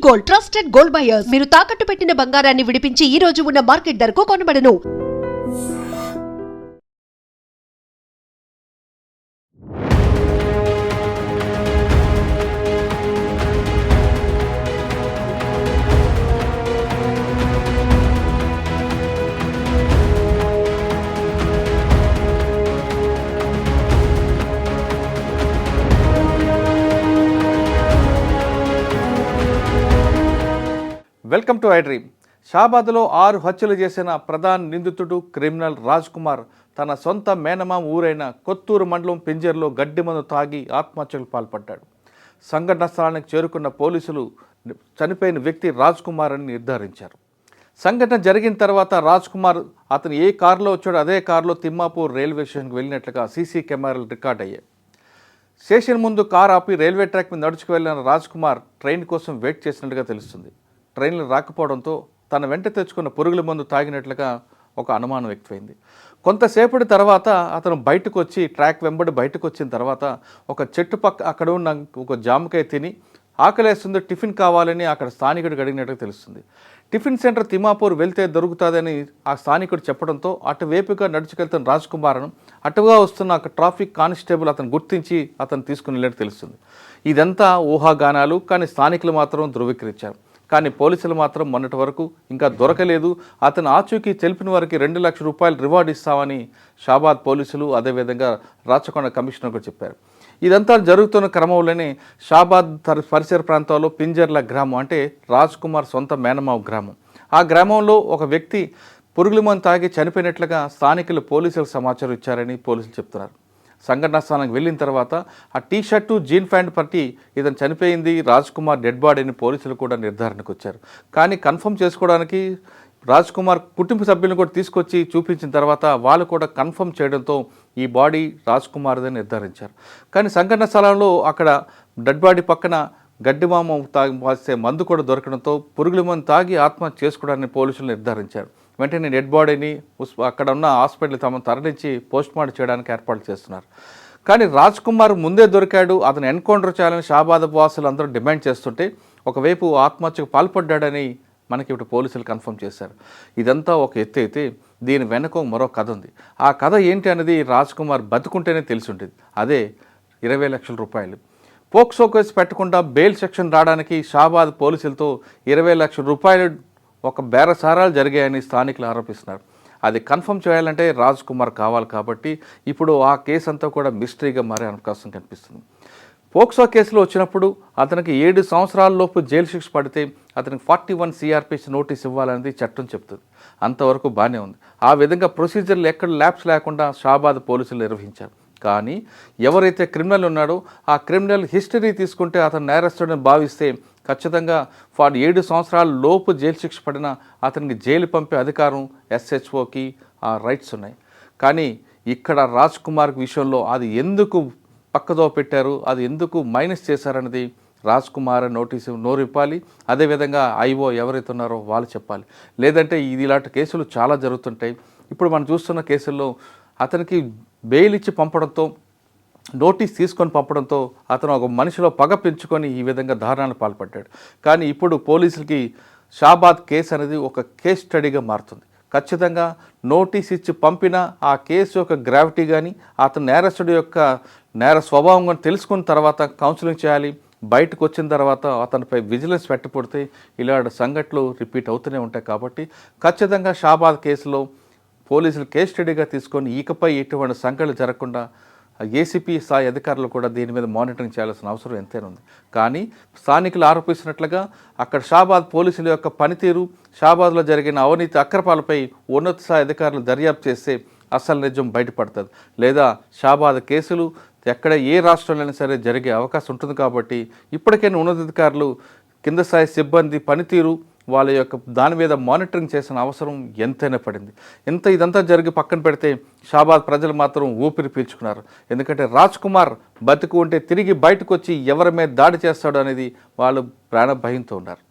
Gold, trusted gold buyers. మీరు తాకట్టు పెట్టిన బంగారాన్ని విడిపించి ఈ రోజు ఉన్న మార్కెట్ ధరకు కొనబడను. Welcome to I dream. షాబాద్లో 6 హత్యలు చేసిన ప్రధాన నిందితుడు క్రిమినల్ రాజ్ కుమార్ తన సొంత మేనమామ ఊరైన కొత్తూరు మండలం పింజర్లో గడ్డి మందు తాగి ఆత్మహత్యకు పాల్పడ్డాడు. సంఘటన స్థలానికి చేరుకున్న పోలీసులు చనిపోయిన వ్యక్తి రాజ్ కుమార్ అని నిర్ధారించారు. సంఘటన జరిగిన తర్వాత రాజ్ కుమార్ అతను ఏ కారులో వచ్చాడో అదే కారులో తిమ్మాపూర్ రైల్వే స్టేషన్కి వెళ్ళినట్లుగా సీసీ కెమెరాలు రికార్డ్ అయ్యాయి. స్టేషన్ ముందు కారు ఆపి రైల్వే ట్రాక్ మీద నడుచుకు వెళ్ళిన రాజ్ కుమార్ ట్రైన్ కోసం వెయిట్ చేసినట్టుగా తెలుస్తుంది. ట్రైన్లు రాకపోవడంతో తన వెంట తెచ్చుకున్న పురుగుల మందు తాగినట్లుగా ఒక అనుమానం వ్యక్తమైంది. కొంతసేపటి తర్వాత అతను బయటకు వచ్చి ట్రాక్ వెంబడి బయటకు వచ్చిన తర్వాత ఒక చెట్టు పక్క అక్కడ ఉన్న ఒక జామకాయ తిని ఆకలేస్తుంది, టిఫిన్ కావాలని అక్కడ స్థానికుడికి అడిగినట్టుగా తెలుస్తుంది. టిఫిన్ సెంటర్ తిమ్మాపూర్ వెళ్తే దొరుకుతుందని ఆ స్థానికుడు చెప్పడంతో అటువైపుగా నడుచుకెళ్తున్న రాజ్ కుమార్ను అటుగా వస్తున్న ట్రాఫిక్ కానిస్టేబుల్ అతను గుర్తించి అతను తీసుకుని వెళ్ళినట్టు తెలుస్తుంది. ఇదంతా ఊహాగానాలు, కానీ స్థానికులు మాత్రం ధృవీకరించారు. కానీ పోలీసులు మాత్రం మొన్నటి వరకు ఇంకా దొరకలేదు. అతను ఆచూకీ తెలిపిన వారికి 2 లక్షల రూపాయలు రివార్డు ఇస్తామని షాబాద్ పోలీసులు అదేవిధంగా రాచకొండ కమిషనర్కు చెప్పారు. ఇదంతా జరుగుతున్న క్రమంలోనే షాబాద్ పరిసర ప్రాంతాల్లో పింజర్ల గ్రామం, అంటే రాజ్ కుమార్ సొంత మేనమావ గ్రామం, ఆ గ్రామంలో ఒక వ్యక్తి పురుగుల మందు తాగి చనిపోయినట్లుగా స్థానికులు పోలీసులకు సమాచారం ఇచ్చారని పోలీసులు చెప్తున్నారు. సంఘటనా స్థానానికి వెళ్ళిన తర్వాత ఆ టీ షర్టు జీన్ ప్యాంట్ పట్టి ఇతను చనిపోయింది రాజ్ కుమార్ డెడ్ బాడీ అని పోలీసులు కూడా నిర్ధారణకు వచ్చారు. కానీ కన్ఫర్మ్ చేసుకోవడానికి రాజ్ కుమార్ కుటుంబ సభ్యులను కూడా తీసుకొచ్చి చూపించిన తర్వాత వాళ్ళు కూడా కన్ఫర్మ్ చేయడంతో ఈ బాడీ రాజ్ కుమార్దని నిర్ధారించారు. కానీ సంఘటన స్థలంలో అక్కడ డెడ్ బాడీ పక్కన గడ్డిమామ తాగి మందు కూడా దొరకడంతో పురుగుల మందు తాగి ఆత్మహత్య చేసుకోవడాన్ని పోలీసులు నిర్ధారించారు. వెంటనే డెడ్ బాడీని అక్కడ ఉన్న హాస్పిటల్ తమను తరలించి పోస్ట్మార్టం చేయడానికి ఏర్పాట్లు చేస్తున్నారు. కానీ రాజ్ కుమార్ ముందే దొరికాడు, అతను ఎన్కౌంటర్ చేయాలని షాబాద్ వాసులు అందరూ డిమాండ్ చేస్తుంటే ఒకవైపు ఆత్మహత్యకు పాల్పడ్డాడని మనకి ఇప్పుడు పోలీసులు కన్ఫర్మ్ చేశారు. ఇదంతా ఒక ఎత్తు అయితే దీని వెనక మరో కథ ఉంది. ఆ కథ ఏంటి అనేది రాజ్ కుమార్ బతుకుంటేనే తెలిసి ఉంటుంది. అదే 20 లక్షల రూపాయలు. పోక్సో కేసు పెట్టకుండా బెయిల్ సెక్షన్ రావడానికి షాబాద్ పోలీసులతో 20 లక్షల రూపాయలు ఒక బేరసారాలు జరిగాయని స్థానికులు ఆరోపిస్తున్నారు. అది కన్ఫర్మ్ చేయాలంటే రాజ్ కుమార్ కావాలి కాబట్టి ఇప్పుడు ఆ కేసు అంతా కూడా మిస్టరీగా మారే అవకాశం కనిపిస్తుంది. పోక్సో కేసులో వచ్చినప్పుడు అతనికి 7 సంవత్సరాల లోపు జైలు శిక్ష పడితే అతనికి 41 CRPC నోటీస్ ఇవ్వాలనేది చట్టం చెప్తుంది. అంతవరకు బాగానే ఉంది. ఆ విధంగా ప్రొసీజర్లు ఎక్కడ ల్యాప్స్ లేకుండా షాబాద్ పోలీసులు నిర్వహించారు. కానీ ఎవరైతే క్రిమినల్ ఉన్నాడో ఆ క్రిమినల్ హిస్టరీ తీసుకుంటే అతను నేరస్తుడని భావిస్తే ఖచ్చితంగా 7 సంవత్సరాల లోపు జైలు శిక్ష పడినా అతనికి జైలు పంపే అధికారం SHOకి ఆ రైట్స్ ఉన్నాయి. కానీ ఇక్కడ రాజ్ కుమార్ విషయంలో అది ఎందుకు పక్కదో పెట్టారు, అది ఎందుకు మైనస్ చేశారన్నది రాజ్ కుమార్ నోటీసు నోరిప్పాలి. అదేవిధంగా IO ఎవరైతే ఉన్నారో వాళ్ళు చెప్పాలి. లేదంటే ఇలాంటి కేసులు చాలా జరుగుతుంటాయి. ఇప్పుడు మనం చూస్తున్న కేసుల్లో అతనికి బెయిల్ ఇచ్చి పంపడంతో, నోటీస్ తీసుకొని పంపడంతో అతను ఒక మనిషిలో పగ పెంచుకొని ఈ విధంగా దారుణాలకు పాల్పడ్డాడు. కానీ ఇప్పుడు పోలీసులకి షాబాద్ కేసు అనేది ఒక కేస్ స్టడీగా మారుతుంది. ఖచ్చితంగా నోటీస్ ఇచ్చి పంపిన ఆ కేసు యొక్క గ్రావిటీ కానీ అతను నేరస్తుడి యొక్క నేర స్వభావం కానీ తెలుసుకున్న తర్వాత కౌన్సిలింగ్ చేయాలి. బయటకు వచ్చిన తర్వాత అతనిపై విజిలెన్స్ పెట్టబడితే ఇలాంటి సంఘటనలు రిపీట్ అవుతూనే ఉంటాయి. కాబట్టి ఖచ్చితంగా షాబాద్ కేసులో పోలీసులు కేస్ స్టడీగా తీసుకొని ఇకపై ఎటువంటి సంఘటనలు జరగకుండా ACP స్థాయి అధికారులు కూడా దీని మీద మానిటరింగ్ చేయాల్సిన అవసరం ఎంతైనా ఉంది. కానీ స్థానికులు ఆరోపిస్తున్నట్లుగా అక్కడ షాబాద్ పోలీసుల యొక్క పనితీరు, షాబాద్లో జరిగిన అవినీతి అక్రమాలపై ఉన్నత స్థాయి అధికారులు దర్యాప్తు చేస్తే అసలు నిజం బయటపడుతుంది. లేదా షాబాద్ కేసులు ఎక్కడ ఏ రాష్ట్రంలోనైనా సరే జరిగే అవకాశం ఉంటుంది. కాబట్టి ఇప్పటికైనా ఉన్నతాధికారులు కింద స్థాయి సిబ్బంది పనితీరు వాళ్ళ యొక్క దాని మీద మానిటరింగ్ చేసిన అవసరం ఎంతైనా పడింది. ఇదంతా జరిగి పక్కన పెడితే షాబాద్ ప్రజలు మాత్రం ఊపిరి పీల్చుకున్నారు. ఎందుకంటే రాజ్ కుమార్ బతికు ఉంటే తిరిగి బయటకు వచ్చి ఎవరి మీద దాడి చేస్తాడు అనేది వాళ్ళు ప్రాణ భయంతో ఉన్నారు.